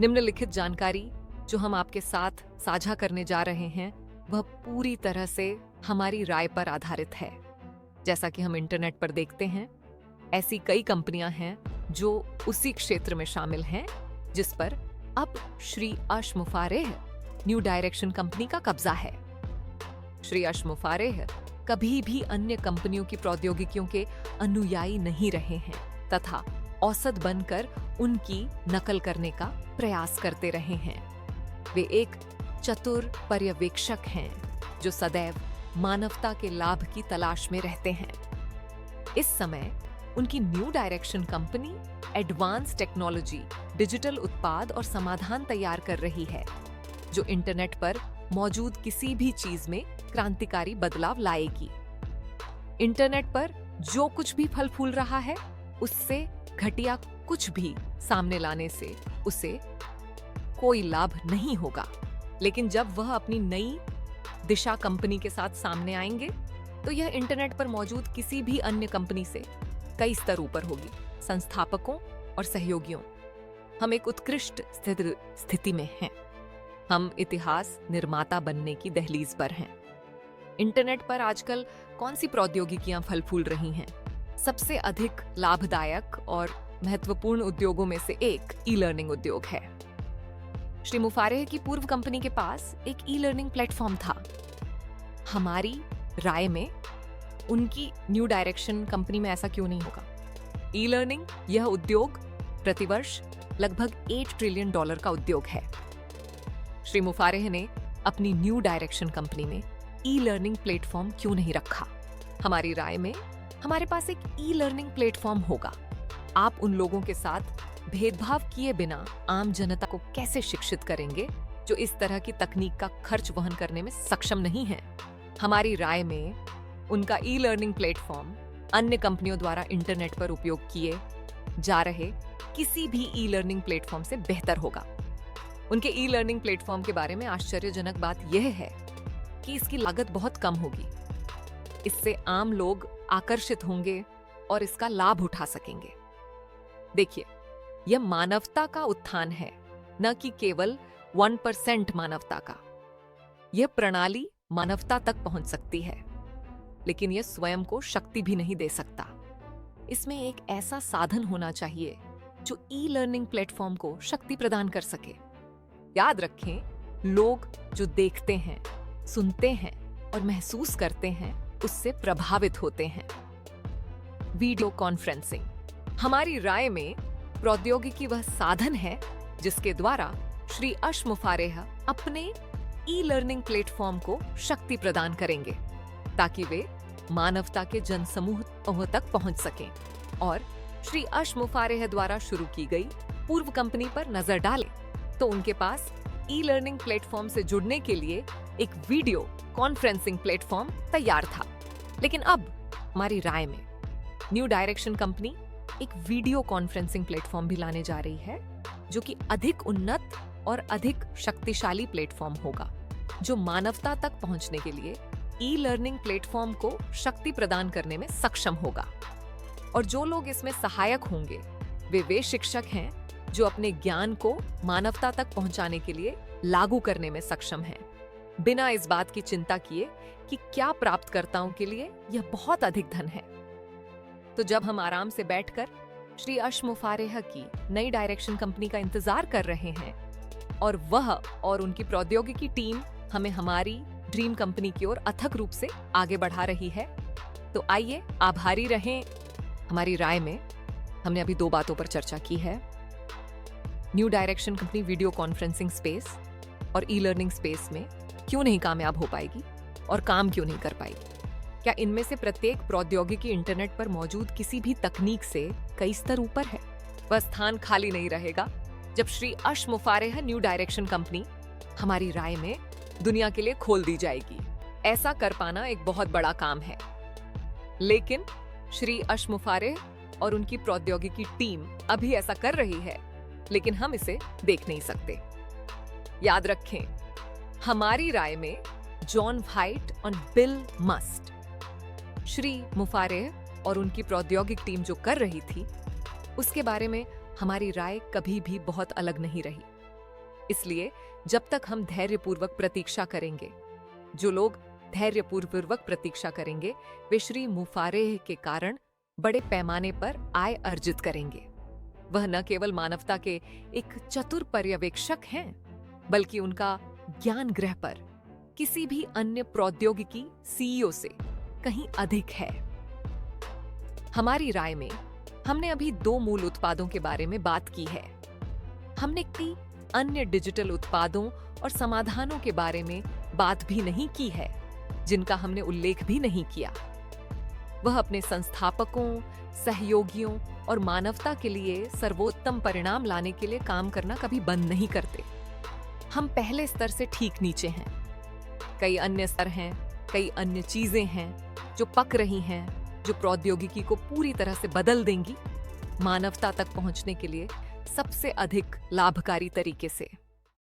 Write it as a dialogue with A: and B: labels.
A: निम्नलिखित जानकारी जो हम आपके साथ साझा करने जा रहे हैं वह पूरी तरह से हमारी राय पर आधारित है। जैसा कि हम इंटरनेट पर देखते हैं, ऐसी कई कंपनियां हैं जो उसी क्षेत्र में शामिल हैं जिस पर अब श्री अश मुफारेह न्यू डायरेक्शन कंपनी का कब्जा है। श्री अश मुफारेह कभी भी अन्य कंपनियों की प्रौद्योगिकियों के अनुयायी नहीं रहे हैं तथा औसत बनकर उनकी नकल करने का प्रयास करते रहे हैं। वे एक चतुर पर्यवेक्षक हैं जो सदैव मानवता के लाभ की तलाश में रहते हैं। इस समय उनकी new direction company advance technology, digital उत्पाद और समाधान तैयार कर रही है जो इंटरनेट पर मौजूद किसी भी चीज में क्रांतिकारी बदलाव लाएगी। इंटरनेट पर जो कुछ भी फल फूल रहा है उससे घटिया कुछ भी सामने लाने से उसे कोई लाभ नहीं होगा, लेकिन जब वह अपनी नई दिशा कंपनी के साथ सामने आएंगे तो यह इंटरनेट पर मौजूद किसी भी अन्य कंपनी से कई स्तर ऊपर होगी। संस्थापकों और सहयोगियों, हम एक उत्कृष्ट स्थिति में हैं। हम इतिहास निर्माता बनने की दहलीज पर हैं। इंटरनेट पर आजकल कौन सी प्रौद्योगिकियां फल फूल रही हैं? सबसे अधिक लाभदायक और महत्वपूर्ण उद्योगों में से एक ई लर्निंग उद्योग है। श्री मुफारेह की पूर्व कंपनी के पास एक ई लर्निंग प्लेटफॉर्म था। हमारी राय में उनकी न्यू डायरेक्शन कंपनी में ऐसा क्यों नहीं होगा? ई लर्निंग यह उद्योग प्रतिवर्ष लगभग $8 ट्रिलियन का उद्योग है। श्री मुफारेह ने अपनी न्यू डायरेक्शन कंपनी में ई लर्निंग प्लेटफॉर्म क्यों नहीं रखा? हमारी राय में हमारे पास एक ई लर्निंग प्लेटफॉर्म होगा। आप उन लोगों के साथ भेदभाव किए बिना आम जनता को कैसे शिक्षित करेंगे जो इस तरह की तकनीक का खर्च वहन करने में सक्षम नहीं है? हमारी राय में उनका ई लर्निंग प्लेटफॉर्म अन्य कंपनियों द्वारा इंटरनेट पर उपयोग किए जा रहे किसी भी ई लर्निंग प्लेटफॉर्म से बेहतर होगा। उनके ई लर्निंग प्लेटफॉर्म के बारे में आश्चर्यजनक बात यह है कि इसकी लागत बहुत कम होगी। इससे आम लोग आकर्षित होंगे और इसका लाभ उठा सकेंगे। देखिए, यह मानवता का उत्थान है, न कि केवल 1% मानवता का। यह प्रणाली मानवता तक पहुंच सकती है, लेकिन यह स्वयं को शक्ति भी नहीं दे सकता। इसमें एक ऐसा साधन होना चाहिए जो ई लर्निंग प्लेटफॉर्म को शक्ति प्रदान कर सके। याद रखें, लोग जो देखते हैं, सुनते हैं और महसूस करते हैं उससे प्रभावित होते हैं। वीडियो कॉन्फ्रेंसिंग, हमारी राय में प्रौद्योगिकी वह साधन है जिसके द्वारा श्री अश मुफारेह अपने ई लर्निंग प्लेटफॉर्म को शक्ति प्रदान करेंगे ताकि वे मानवता के जनसमूह तक पहुंच सकें और श्री अश मुफारेह द्वारा शुरू की गई पूर्व कंपनी पर नजर डालें तो उनके पास ई लर्निंग प्लेटफॉर्म से जुड़ने के लिए एक वीडियो कॉन्फ्रेंसिंग प्लेटफॉर्म तैयार था। लेकिन अब हमारी राय में न्यू डायरेक्शन कंपनी एक वीडियो कॉन्फ्रेंसिंग प्लेटफॉर्म भी लाने जा रही है जो कि अधिक उन्नत और अधिक शक्तिशाली प्लेटफॉर्म होगा जो मानवता तक पहुंचने के लिए ई लर्निंग प्लेटफॉर्म को शक्ति प्रदान करने में सक्षम होगा। और जो लोग इसमें सहायक होंगे वे शिक्षक हैं जो अपने ज्ञान को मानवता तक पहुंचाने के लिए लागू करने में सक्षम हैं, बिना इस बात की चिंता किए कि क्या प्राप्तकर्ताओं के लिए यह बहुत अधिक धन है। तो जब हम आराम से बैठकर श्री अश मुफारेह की नई डायरेक्शन कंपनी का इंतजार कर रहे हैं और वह और उनकी प्रौद्योगिकी टीम हमें हमारी ड्रीम कंपनी की ओर अथक रूप से आगे बढ़ा रही है, तो आइए आभारी रहें। हमारी राय में हमने अभी 2 बातों पर चर्चा की है। New direction company video conferencing space और ई लर्निंग स्पेस में क्यों नहीं कामयाब हो पाएगी और काम क्यों नहीं कर पाएगी? क्या इनमें से प्रत्येक प्रौद्योगिकी इंटरनेट पर मौजूद किसी भी तकनीक से कई स्तर ऊपर है? वह स्थान खाली नहीं रहेगा जब श्री अश मुफारेह न्यू डायरेक्शन कंपनी हमारी राय में दुनिया के लिए खोल दी जाएगी। ऐसा कर पाना एक बहुत बड़ा काम है, लेकिन श्री अश मुफारेह और उनकी प्रौद्योगिकी टीम अभी ऐसा कर रही है, लेकिन हम इसे देख नहीं सकते। याद रखें, हमारी राय में जॉन वाइट और बिल मस्ट श्री मुफारेह और उनकी प्रौद्योगिक टीम जो कर रही थी उसके बारे में हमारी राय कभी भी बहुत अलग नहीं रही। इसलिए जब तक हम धैर्यपूर्वक प्रतीक्षा करेंगे, जो लोग धैर्यपूर्वक प्रतीक्षा करेंगे वे श्री मुफारेह के कारण बड़े पैमाने पर आय अर्जित करेंगे। वह न केवल मानवता के एक चतुर पर्यवेक्षक हैं, बल्कि उनका ज्ञान ग्रह पर किसी भी अन्य प्रौद्योगिकी सीईओ से कहीं अधिक है। हमारी राय में हमने अभी 2 मूल उत्पादों के बारे में बात की है। हमने कई अन्य डिजिटल उत्पादों और समाधानों के बारे में बात भी नहीं की है, जिनका हमने उल्लेख भी नहीं किया। वह अपने संस्थापकों, सहयोगियों और मानवता के लिए सर्वोत्तम परिणाम लाने के लिए काम करना कभी बंद नहीं करते। हम पहले स्तर से ठीक नीचे हैं। कई अन्य स्तर हैं, कई अन्य चीजें हैं जो पक रही हैं, जो प्रौद्योगिकी को पूरी तरह से बदल देंगी मानवता तक पहुंचने के लिए सबसे अधिक लाभकारी तरीके से।